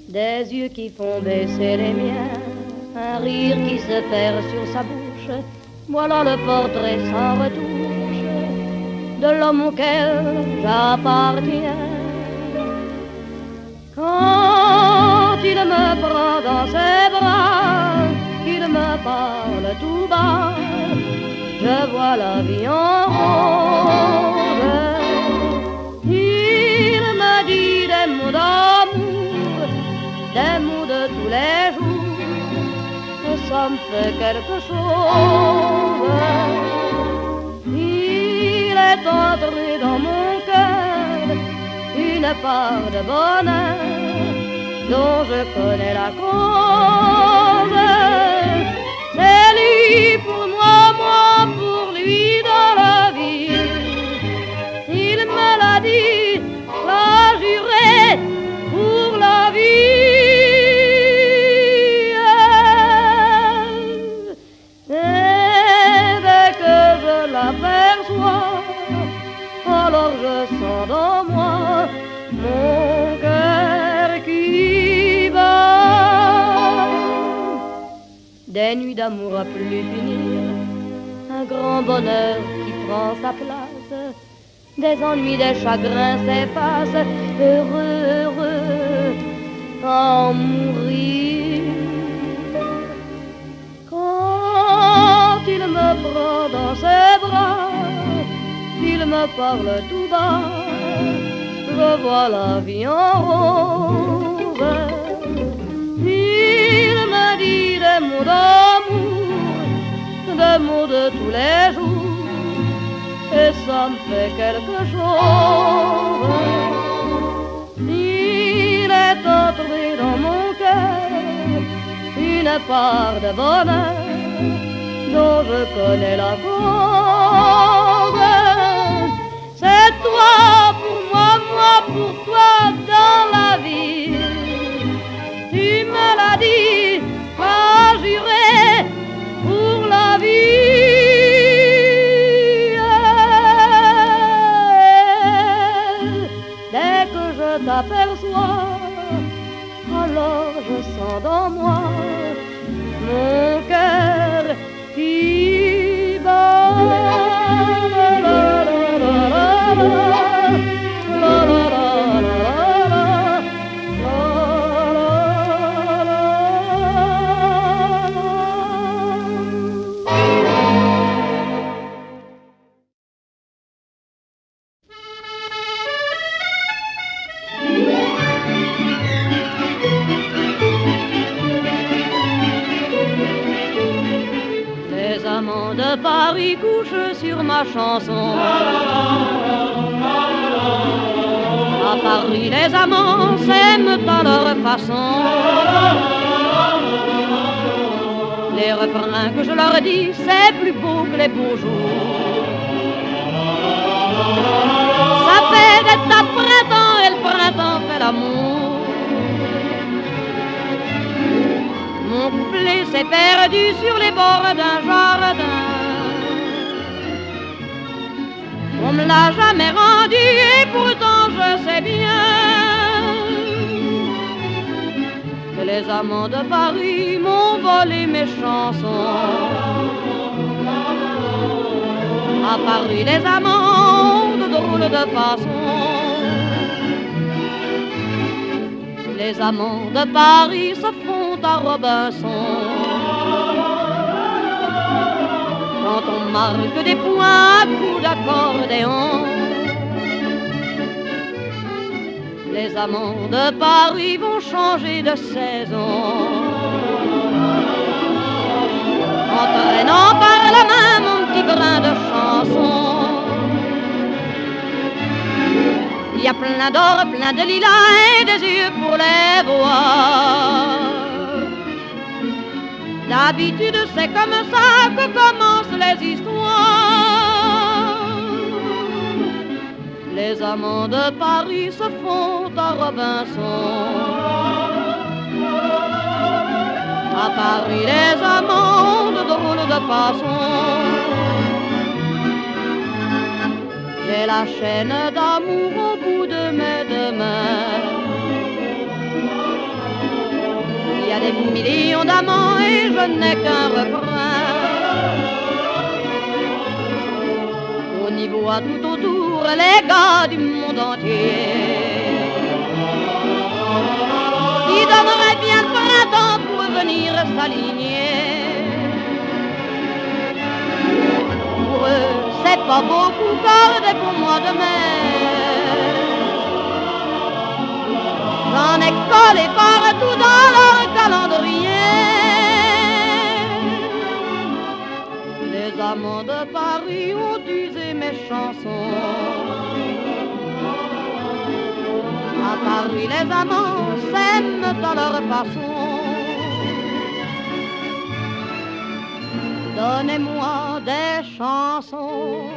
Des yeux qui font baisser les miens, un rire qui se perd sur sa bouche, voilà le portrait sans retouche de l'homme auquel j'appartiens. Quand il me prend dans ses bras, qu'il me parle tout bas, je vois la vie en rose. Il me dit des mots d'amour, des mots de tous les jours, que ça me fait quelque chose. Il est entré dans mon cœur une part de bonheur dont je connais la cause. C'est lui pour moi, moi pour lui dans la vie. Il me l'a dit, l'a juré pour la vie. Et dès que je l'aperçois, alors je sens dans moi mon cœur qui bat. Des nuits d'amour à plus finir, un grand bonheur qui prend sa place, des ennuis, des chagrins s'effacent, heureux, heureux, à mourir. Quand il me prend dans ses bras, il me parle tout bas, je vois la vie en rose. Il me dit des mots d'amour, des mots de tous les jours, et ça me fait quelque chose. Il est entré dans mon cœur une part de bonheur dont je connais la cause. C'est toi pour moi, moi pour toi dans la vie. Tu me l'as dit, m'as juré pour la vie. Dès que je t'aperçois, alors je sens dans moi mon cœur qui bat. Les amants de Paris couchent sur ma chanson. À Paris, les amants s'aiment à leur façon. Les refrains que je leur dis, c'est plus beau que les beaux jours. Ça fait d'être à printemps et le printemps fait l'amour. Mon couplet s'est perdu sur les bords d'un jardin. On me l'a jamais rendu et pourtant je sais bien que les amants de Paris m'ont volé mes chansons. À Paris les amants ont de drôles de façons. Les amants de Paris se font à Robinson. Quand on marque des points à coups d'accordéon. Les amants de Paris vont changer de saison. Entraînant par la main mon petit brin de chanson. Il y a plein d'or, plein de lilas et des yeux pour les voir. D'habitude c'est comme ça que commencent les histoires. Les amants de Paris se font à Robinson. À À Paris, les amants de drôles de façon. J'ai la chaîne d'amour au bout de mes deux mains. Il y a des millions d'amants et je n'ai qu'un refrain. On y voit tout autour les gars du monde entier qui donneraient bien le printemps pour venir s'aligner. Pour eux, c'est pas beaucoup, car des pour moi de mer. J'en ai collé partout dans leur calendrier. Les amants de Paris ont usé mes chansons. À Paris, les amants s'aiment à leur façon. Donnez-moi des chansons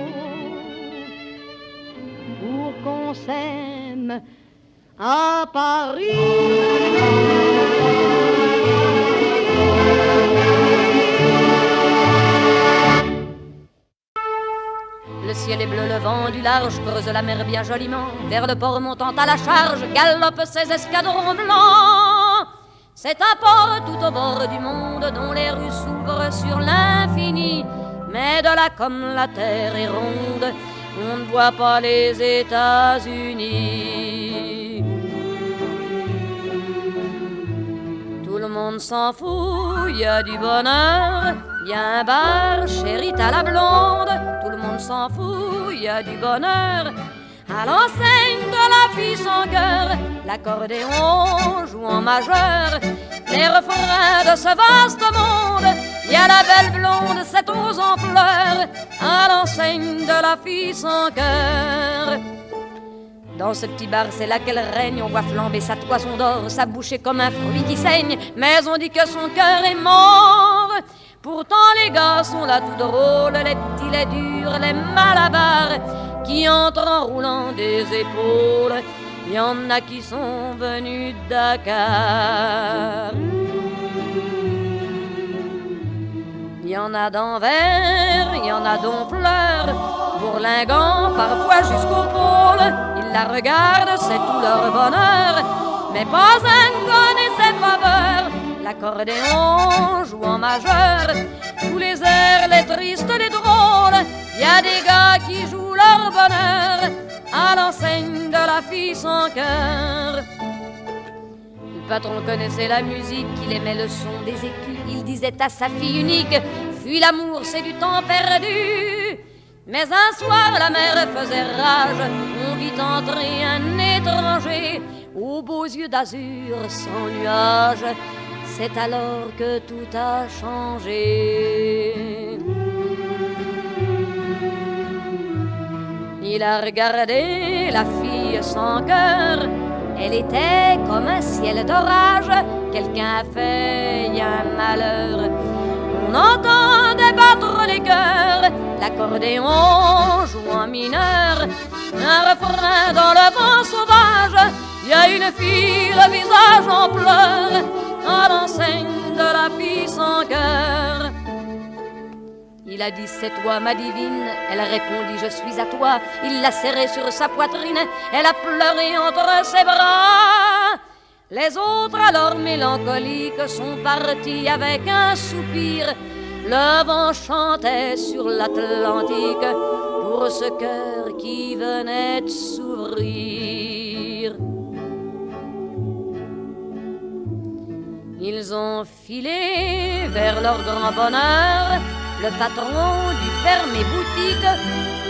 pour qu'on s'aime à Paris. Le ciel est bleu, le vent du large creuse la mer bien joliment. Vers le port montant à la charge galopent ses escadrons blancs. C'est un port tout au bord du monde dont les rues s'ouvrent sur l'infini. Mais de là comme la terre est ronde, on ne voit pas les États-Unis. Tout le monde s'en fout, il y a du bonheur. Il y a un bar, chérie, à la blonde. Tout le monde s'en fout, il y a du bonheur. À l'enseigne de la fille sans cœur, l'accordéon joue en majeur. Les refrains de ce vaste monde, il y a la belle blonde, cette rose en fleurs. À l'enseigne de la fille sans cœur. Dans ce petit bar, c'est là qu'elle règne. On voit flamber sa toison d'or, sa bouche est comme un fruit qui saigne. Mais on dit que son cœur est mort. Pourtant les gars sont là tout drôles, les petits, les durs, les malabars, qui entrent en roulant des épaules. Il y en a qui sont venus de Dakar. Il y en a d'Anvers, il y en a d'Honfleur, bourlingants parfois jusqu'au pôle. Ils la regardent, c'est tout leur bonheur, mais pas un ne connaît ses faveurs. L'accordéon joue en majeur, tous les airs, les tristes, les drôles. Il y a des gars qui jouent leur bonheur à l'enseigne de la fille sans cœur. Le patron connaissait la musique, il aimait le son des écus. Il disait à sa fille unique, fuis l'amour, c'est du temps perdu. Mais un soir la mer faisait rage, on vit entrer un étranger aux beaux yeux d'azur sans nuages. C'est alors que tout a changé. Il a regardé la fille sans cœur. Elle était comme un ciel d'orage. Quelqu'un a fait un malheur. On entendait battre les cœurs. L'accordéon joue en mineur. Un refrain dans le vent sauvage. Il y a une fille, le visage en pleurs, à l'enseigne de la fille sans cœur. Il a dit c'est toi ma divine, elle a répondu je suis à toi. Il l'a serrée sur sa poitrine, elle a pleuré entre ses bras. Les autres alors mélancoliques sont partis avec un soupir. Le vent chantait sur l'Atlantique pour ce cœur qui venait de s'ouvrir. Ils ont filé vers leur grand bonheur. Le patron du fermé boutique,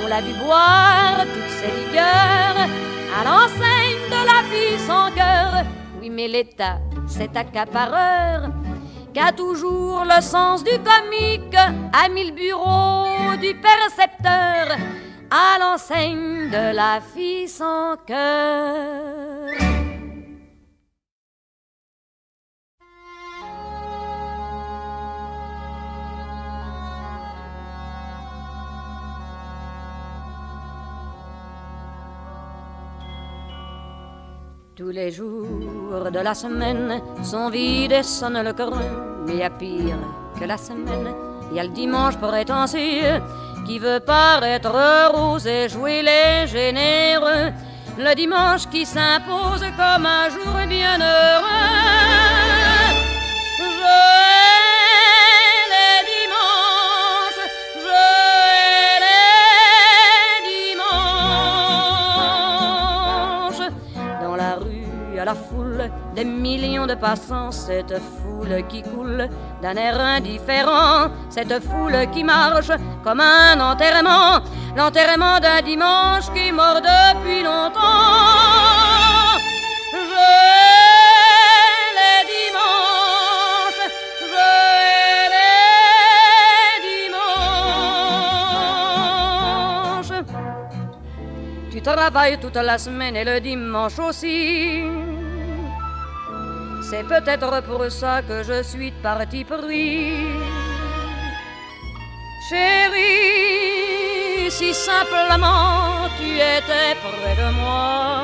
on l'a vu boire toutes ses liqueurs à l'enseigne de la fille sans cœur. Oui, mais l'État, cet accapareur qu'a toujours le sens du comique, a mis le bureau du percepteur à l'enseigne de la fille sans cœur. Tous les jours de la semaine sont vides et sonnent le coron Mais il y a pire que la semaine, il y a le dimanche prétentieux qui veut paraître rose et jouer les généreux. Le dimanche qui s'impose comme un jour bien heureux. Je hais les dimanches, je hais les dimanches. Dans la rue, à la foule, des millions de passants, cette foule qui coule d'un air indifférent, cette foule qui marche comme un enterrement, l'enterrement d'un dimanche qui est mort depuis longtemps. Je hais les dimanches, je hais les dimanches. Tu travailles toute la semaine et le dimanche aussi. C'est peut-être pour ça que je suis de parti pris. Chérie, si simplement tu étais près de moi,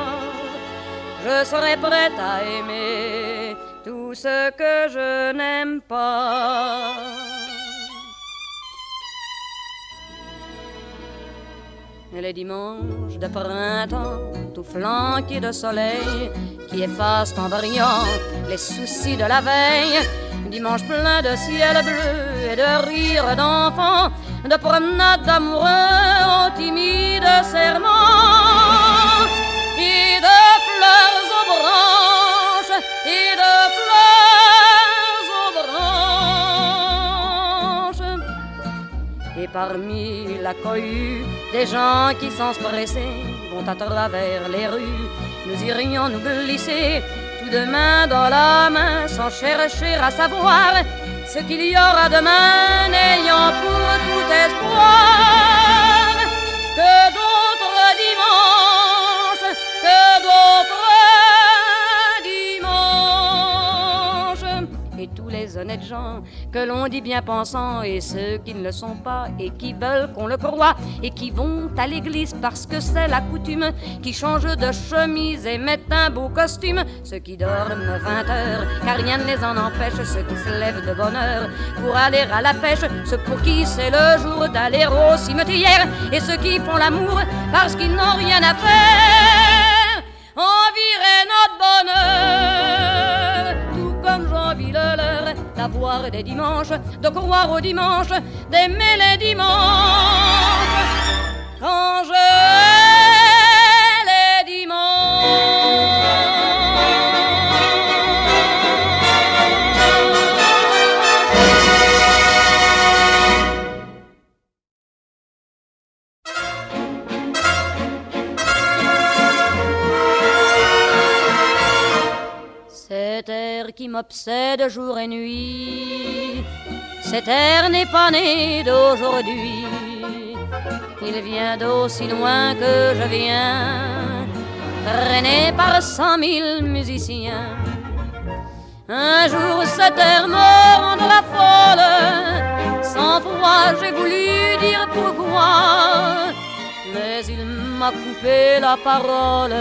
je serais prête à aimer tout ce que je n'aime pas. Et les dimanches de printemps, tout flanqués de soleil, qui effacent en brillant les soucis de la veille. Dimanche plein de ciel bleu et de rires d'enfants, de promenades d'amoureux aux timides serments, et de fleurs aux branches, et de fleurs aux branches. Et parmi la cohue, des gens qui sans se presser vont à travers les rues. Nous irions nous glisser tout de main dans la main, sans chercher à savoir ce qu'il y aura demain, n'ayant pour tout espoir que d'autres dimanches, que d'autres dimanches. Et tous les honnêtes gens que l'on dit bien pensants, et ceux qui ne le sont pas et qui veulent qu'on le croie, et qui vont à l'église parce que c'est la coutume, qui changent de chemise et mettent un beau costume, ceux qui dorment 20 heures car rien ne les en empêche, ceux qui se lèvent de bonne heure pour aller à la pêche, ceux pour qui c'est le jour d'aller au cimetière, et ceux qui font l'amour parce qu'ils n'ont rien à faire, envirer notre bonheur, tout comme j'envie le leur, d'avoir des dimanches, de croire aux dimanches, d'aimer les dimanches, quand je hais les dimanches. Cet air qui m'obsède jour et nuit, cet air n'est pas né d'aujourd'hui, il vient d'aussi loin que je viens, traîné par 100 000 musiciens. Un jour cet air me rendra folle, 100 fois j'ai voulu dire pourquoi, mais il m'a coupé la parole.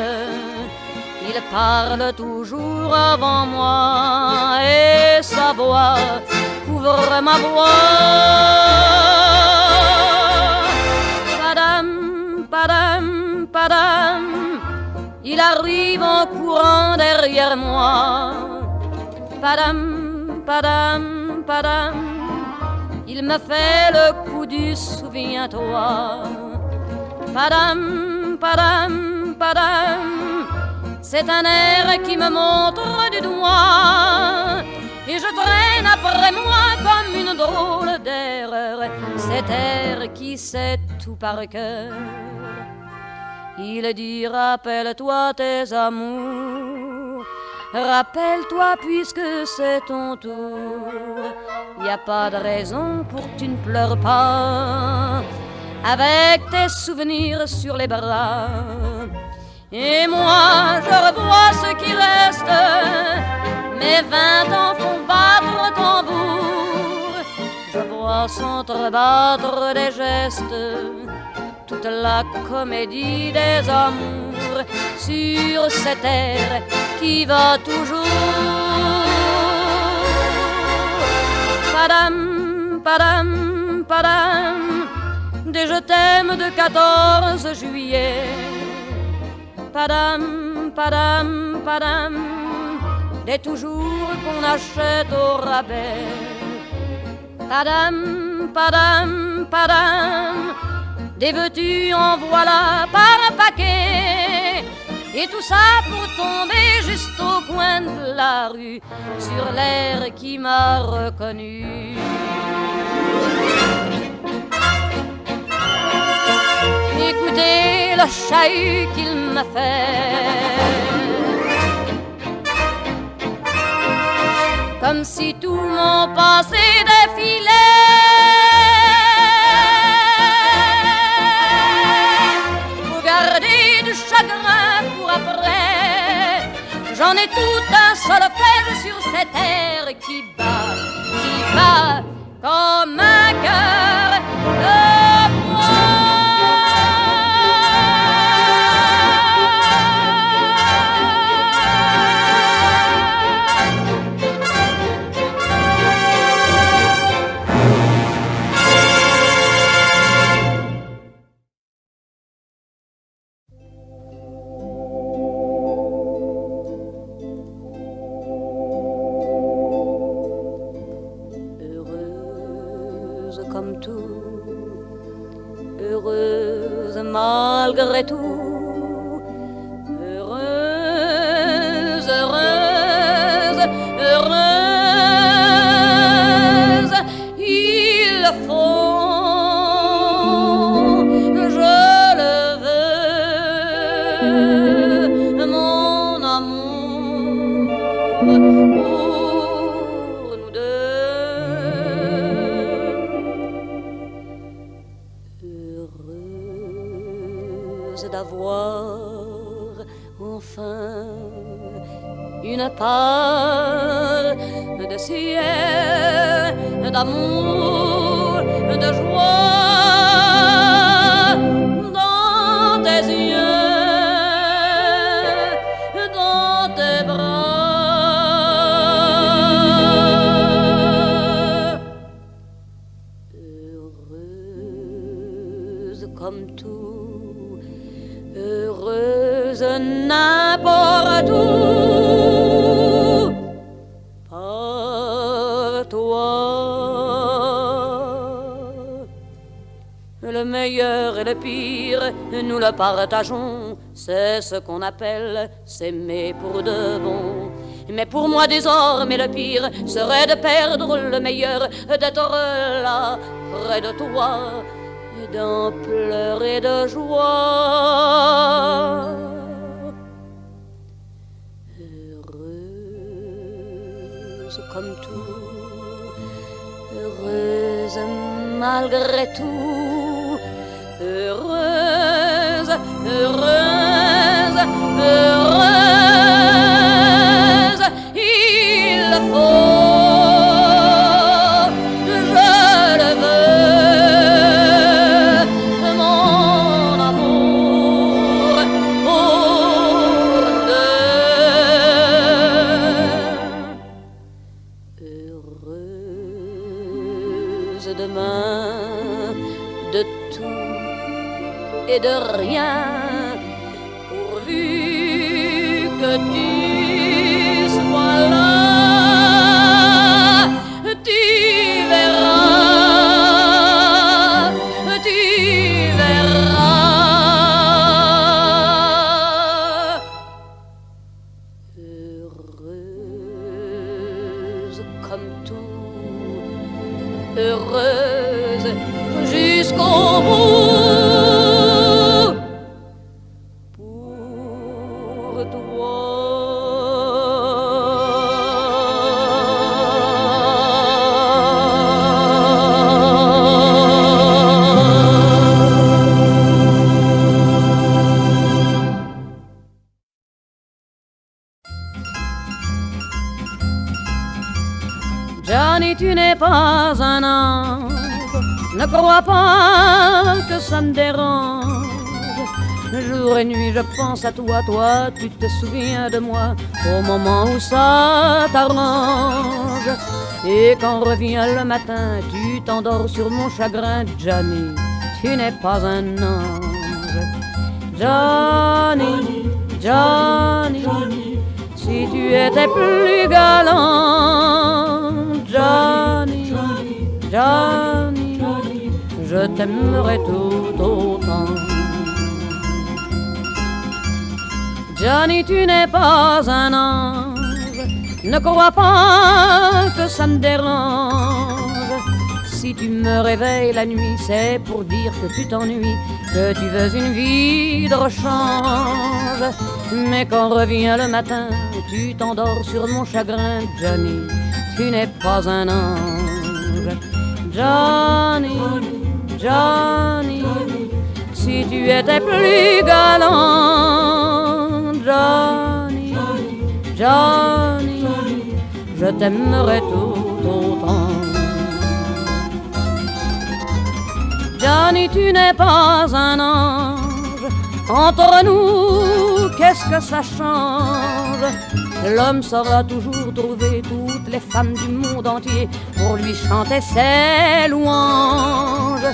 Il parle toujours avant moi et sa voix couvre ma voix. Padam, padam, padam, il arrive en courant derrière moi. Padam, padam, padam, il me fait le coup du souviens-toi. Padam, padam, padam, c'est un air qui me montre du doigt, et je traîne après moi comme une drôle d'erreur cet air qui sait tout par cœur. Il dit rappelle-toi tes amours, rappelle-toi puisque c'est ton tour. Y a pas de raison pour que tu ne pleures pas, avec tes souvenirs sur les bras. Et moi je revois ce qui reste, mes 20 ans font battre tambour. Je vois s'entrebattre des gestes, toute la comédie des amours, sur cette terre qui va toujours. Padam, padam, padam, des je t'aime de 14 juillet. Padam, padam, padam, des toujours qu'on achète au rabais. Padam, padam, padam, des veux-tu en voilà par un paquet. Et tout ça pour tomber juste au coin de la rue, sur l'air qui m'a reconnu. Écoutez le chahut qu'il m'a fait, comme si tout mon passé défilait. Faut garder du chagrin pour après. J'en ai tout un solfège sur cette terre qui bat comme un cœur de bois. Comme tout, heureuse malgré tout, heureuse, heureuse, heureuse, il faut, je le veux, mon amour, pour nous deux. D'avoir enfin une part de ciel, d'amour, de joie dans tes yeux, dans tes bras. Heureuse comme tout, heureuse n'importe où, par toi. Le meilleur et le pire, nous le partageons, c'est ce qu'on appelle s'aimer pour de bon. Mais pour moi désormais le pire serait de perdre le meilleur, d'être là près de toi, d'en pleurer de joie. Heureuse comme tout, heureuse malgré tout, heureuse, heureuse, heureuse, il faut. Demain de tout et de rien, pourvu que tu sois là, tu verras, tu verras. Heureuse comme tout, heureuse jusqu'au bout, pour toi. Johnny, tu n'es pas un ange, ne crois pas que ça me dérange Jour et nuit je pense à toi, toi tu te souviens de moi au moment où ça t'arrange. Et quand revient le matin, tu t'endors sur mon chagrin. Johnny, tu n'es pas un ange. Johnny, Johnny, si tu étais plus galant. Johnny, Johnny, je t'aimerais tout autant. Johnny, tu n'es pas un ange, ne crois pas que ça me dérange. Si tu me réveilles la nuit, c'est pour dire que tu t'ennuies, que tu veux une vie de rechange. Mais quand revient le matin, tu t'endors sur mon chagrin. Johnny, tu n'es pas un ange. Johnny, Johnny, si tu étais plus galant. Johnny, Johnny, je t'aimerais tout autant. Johnny, tu n'es pas un ange. Entre nous, qu'est-ce que ça change? L'homme saura toujours trouver toutes les femmes du monde entier pour lui chanter ses louanges.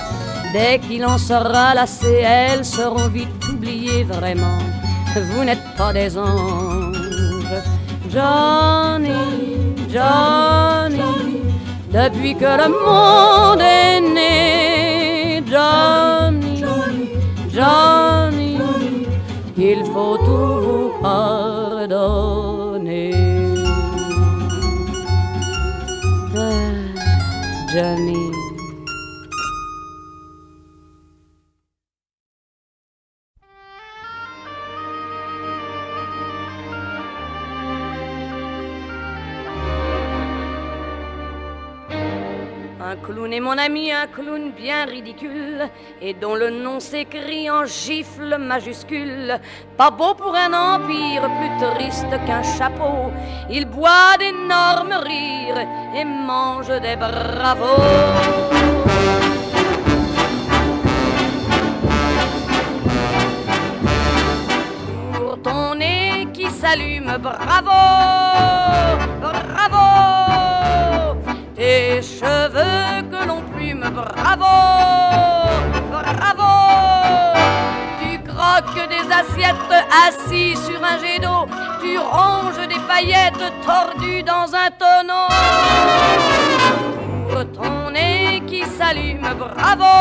Dès qu'il en sera lassé, elles seront vite oubliées vraiment. Vous n'êtes pas des anges. Johnny, Johnny, depuis que le monde est né. Johnny, Johnny, il faut tout vous pardonner. Johnny. Un clown est mon ami, un clown bien ridicule, et dont le nom s'écrit en gifle majuscule. Pas beau pour un empire, plus triste qu'un chapeau. Il boit d'énormes rires et mange des bravos. Pour ton nez qui s'allume, bravo, bravo. Tes cheveux que l'on plume, bravo, bravo. Tu croques des assiettes assis sur un jet d'eau. Tu ronges des paillettes tordues dans un tonneau. Pour ton nez qui s'allume, bravo,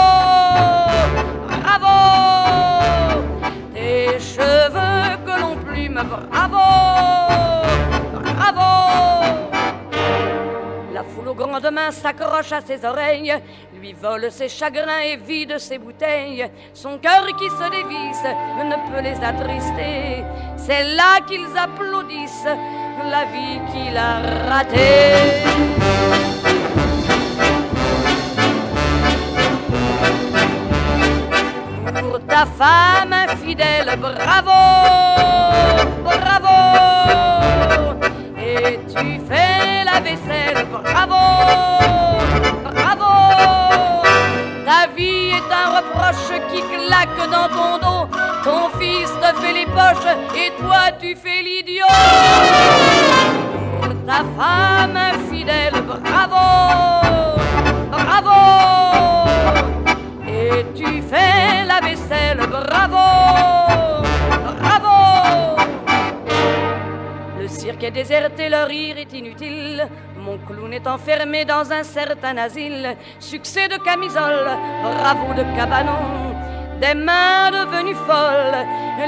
bravo. Tes cheveux que l'on plume, bravo, bravo. La foule aux grandes mains s'accroche à ses oreilles, lui vole ses chagrins et vide ses bouteilles. Son cœur qui se dévisse ne peut les attrister. C'est là qu'ils applaudissent la vie qu'il a ratée. Pour ta femme infidèle, bravo, bravo. Et tu fais la vaisselle, bravo, bravo. Ta vie est un reproche qui claque dans ton dos. Ton fils te fait les poches et toi tu fais l'idiot. Pour ta femme infidèle, bravo, bravo. Et tu fais la vaisselle, bravo, bravo. Le cirque est déserté, le rire est inutile. Mon clown est enfermé dans un certain asile. Succès de camisole, bravo de cabanon. Des mains devenues folles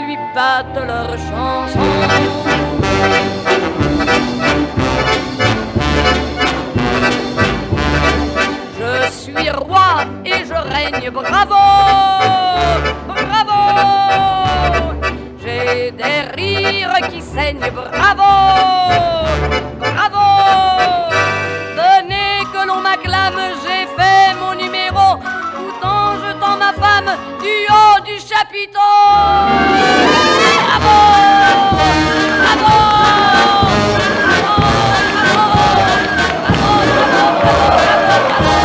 lui battent leurs chansons. Je suis roi et je règne, bravo, bravo. J'ai des rires qui saignent, bravo, bravo. Venez que l'on m'acclame, j'ai fait mon numéro, tout en jetant ma femme du haut du chapiteau. Bravo, bravo, bravo, bravo, bravo, bravo.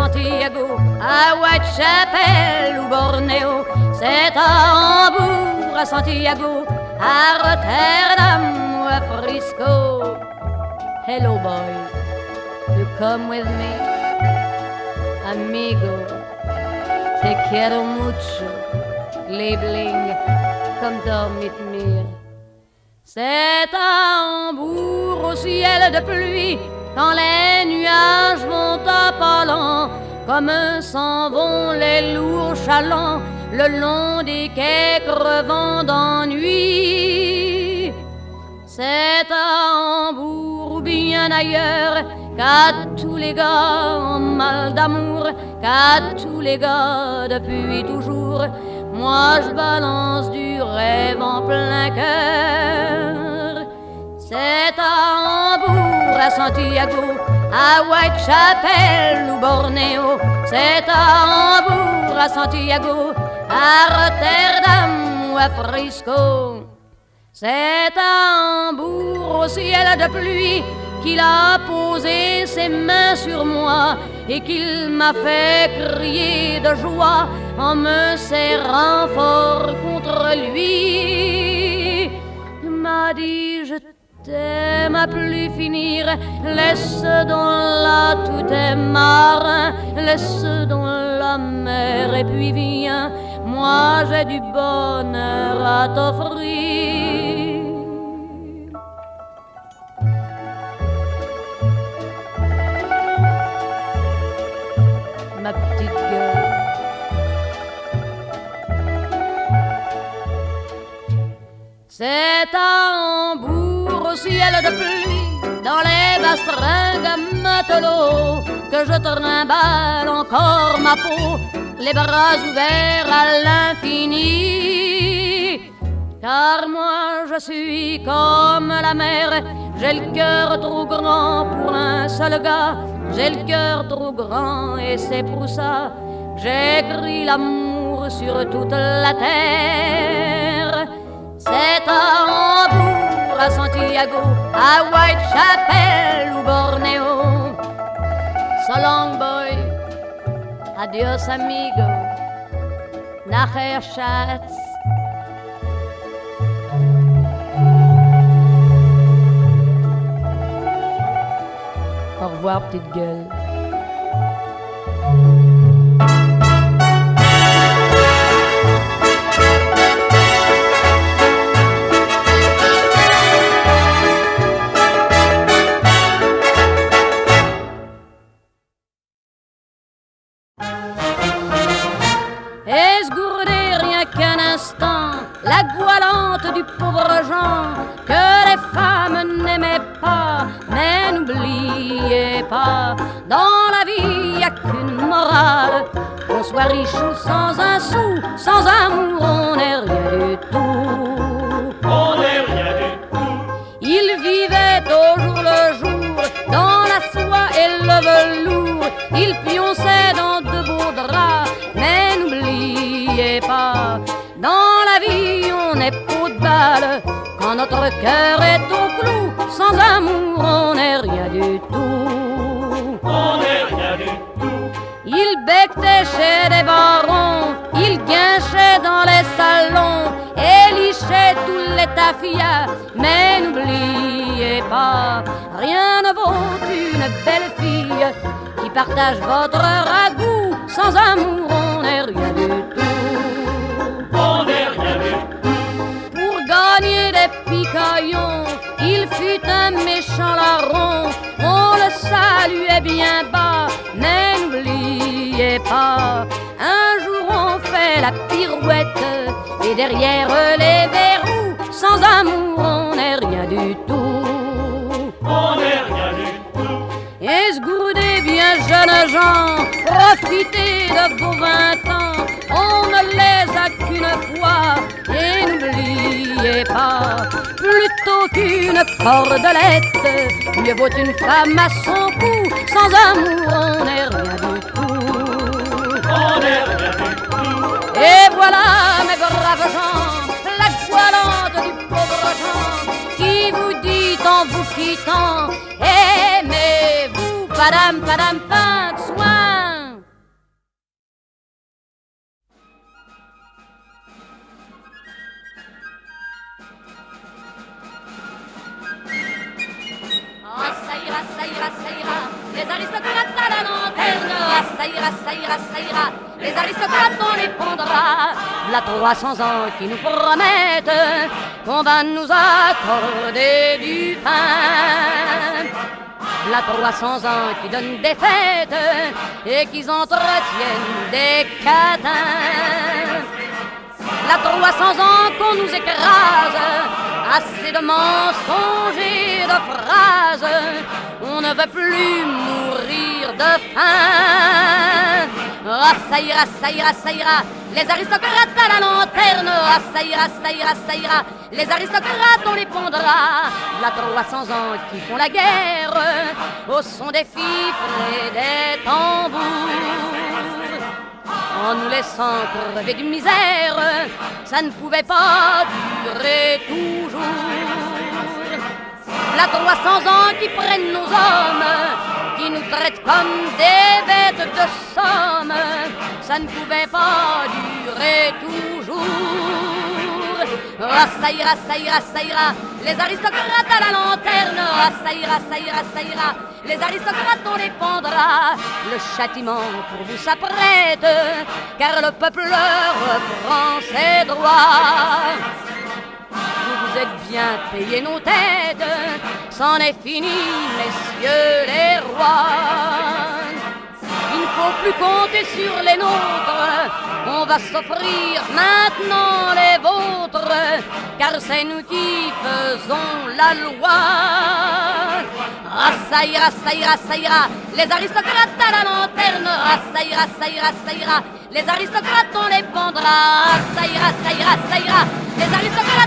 Santiago, à Whitechapel ou Bornéo, c'est à Hambourg, à Santiago, à Rotterdam ou à Frisco. Hello boy, you come with me, amigo, te quiero mucho, Liebling, come down with me. C'est à Hambourg au ciel de pluie, quand les nuages vont à pas lents, comme s'en vont les lourds chalands le long des quais crevant d'ennui. C'est à Hambourg ou bien ailleurs qu'à tous les gars en mal d'amour, qu'à tous les gars depuis toujours, moi je balance du rêve en plein cœur. C'est à Hambourg, à Santiago, à Whitechapel ou Bornéo, c'est à Hambourg, à Santiago, à Rotterdam ou à Frisco. C'est à Hambourg au ciel de pluie qu'il a posé ses mains sur moi et qu'il m'a fait crier de joie en me serrant fort contre lui. Il m'a dit je t'aime à plus finir, laisse donc là tous tes marins, laisse donc la mer et puis viens, moi j'ai du bonheur à t'offrir. Ma petite gueule, c'est à Hambourg au ciel de pluie, dans les bastringues à matelot, que je trimballe encore ma peau, les bras ouverts à l'infini. Car moi je suis comme la mer, j'ai le cœur trop grand pour un seul gars, j'ai le cœur trop grand et c'est pour ça que j'écris l'amour sur toute la terre. C'est à Hambourg, à Santiago, à Whitechapel ou Bornéo. So long boy, adios amigo, nachher Schatz. Au revoir petite gueule. Esgourder rien qu'un instant la goualante du pauvre Jean que les femmes n'aimaient pas, mais n'oubliez pas, dans la vie y a qu'une morale, qu'on soit riche ou sans un sou, sans amour on n'est rien du tout. On n'est rien du tout. Il vivait au jour le jour dans la soie et le velours, il pionçait dans de beaux draps, mais n'oubliez pas, dans la vie on est peau de balle, quand notre cœur est au clou, sans amour on n'est rien du tout. On n'est rien du tout. Il becquetait chez des barons, il guinchait dans les salons et lichait tous les tafias, mais n'oubliez pas, rien ne vaut une belle fille qui partage votre ragoût, sans amour on n'est rien du tout. On n'est rien du tout. Pour gagner des picaillons, il fut un méchant larron, on le saluait bien bas, mais n'oubliez pas, un jour on fait la pirouette et derrière les verrous, sans amour on n'est rien du tout. On n'est rien du tout. Esgourdez bien jeunes gens, profitez de vos 20 ans, on ne les a qu'une fois, et n'oubliez pas, plutôt qu'une cordelette, mieux vaut une femme à son cou, sans amour on n'est rien du tout. On n'est rien du tout. Et voilà mes braves gens, la goualante du pauvre Jean, qui vous dit en vous quittant, aimez-vous, padam padam, pas de soin. ira, ça ira, ça ira. Les aristocrates, on les pondra. V'là 300 ans qui nous promettent qu'on va nous accorder du pain. V'là 300 ans qui donnent des fêtes et qui entretiennent des catins. V'là 300 ans qu'on nous écrase, assez de mensonges et de phrases. On ne veut plus mourir de faim. Ah, ça ira, ça ira, ça ira. Les aristocrates à la lanterne. Ah, ça ira, ça ira, ça ira. Les aristocrates, on les pondra. Là 300 ans qui font la guerre au son des fifres et des tambours. En nous laissant crever de misère, ça ne pouvait pas durer toujours. Là 300 ans qui prennent nos hommes, qui nous traitent comme des bêtes de somme, ça ne pouvait pas durer toujours. Ah, ça ira, ça ira, ça ira. Les aristocrates à la lanterne. Ah, ça ira, ça ira, ça ira. Les aristocrates, on les pendra. Le châtiment pour vous s'apprête, car le peuple reprend ses droits. Vous êtes bien payés nos têtes, c'en est fini, messieurs les rois. Il ne faut plus compter sur les nôtres, on va s'offrir maintenant les vôtres, car c'est nous qui faisons la loi. Ah, ça ira, ça ira, ça ira. Les aristocrates à la lanterne. Ah, ça ira, ça ira, ça ira. Les aristocrates, on les pendra. Ah, ça ira, ça ira, ça ira. Les aristocrates